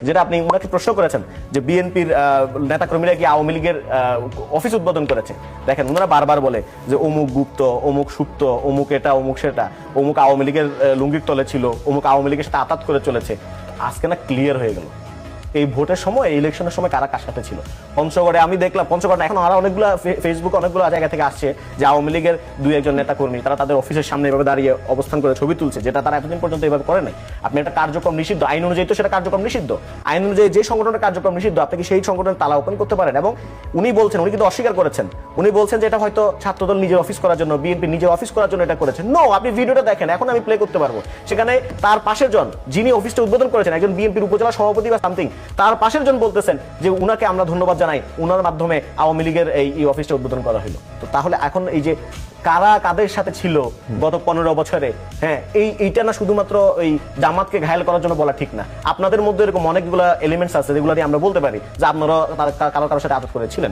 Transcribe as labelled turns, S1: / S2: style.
S1: যেটা আপনি ওনাকে প্রশ্ন করেছেন যে বিএনপির নেতাকর্মীরা কি আওয়ামী লীগের অফিস উদ্বোধন করেছে, দেখেন ওনারা বারবার বলে যে অমুক গুপ্ত, অমুক সুপ্ত, অমুক এটা, অমুক সেটা, অমুক আওয়ামী লীগের লুঙ্গির তলে ছিল, অমুক আওয়ামী লীগের সাথে আতাত করে চলেছে। আজকে না ক্লিয়ার হয়ে গেল এই ভোটের সময়, এই ইলেকশনের সময় কারা কার সাথে ছিল। পঞ্চগড়ে আমি দেখলাম, পঞ্চগড়ে এখন আরো অনেকগুলো ফেসবুকে অনেকগুলো জায়গা থেকে আসছে যে আওয়ামী লীগের দুই একজন নেতা কর্মী তারা তাদের অফিসের সামনে এভাবে দাঁড়িয়ে অবস্থান করে ছবি তুলছে, যেটা তারা এতদিন পর্যন্ত এভাবে করে নাই। আপনি একটা কার্যক্রম নিষিদ্ধ, আইন অনুযায়ী তো সেটা কার্যক্রম নিষিদ্ধ, আইন অনুযায়ী যে সংগঠনের কার্যক্রম নিষিদ্ধ আপনি কি সেই সংগঠনের তালা ওপেন করতে পারেন? এবং উনি বলছেন, উনি কিন্তু অস্বীকার করেছেন, উনি বলছেন যে এটা হয়তো ছাত্রদল নিজের অফিস করার জন্য, বিএনপি নিজের অফিস করার জন্য এটা করেছেন। নো, আপনি ভিডিওটা দেখেন, এখন আমি প্লে করতে পারবো। সেখানে তার পাশের জন যিনি অফিসটা উদ্বোধন করেছেন, একজন বিএনপির উপজেলা সভাপতি বা সামথিং, তার পাশের জন বলতেছেন যে উনাকে আমরা ধন্যবাদ জানাই, উনার মাধ্যমে আওয়ামী লীগের এই অফিসটা উদ্বোধন করা হলো। তো তাহলে এখন এই যে কারা কাদের সাথে ছিল গত 15 বছরে, হ্যাঁ এইটা না শুধুমাত্র ওই জামাতকে ঘায়েল করার জন্য বলা ঠিক না। আপনাদের মধ্যে এরকম অনেকগুলো এলিমেন্টস আছে যেগুলো দিয়ে আমরা বলতে পারি যে আপনারা কারো কারোর সাথে আদত করেছিলেন।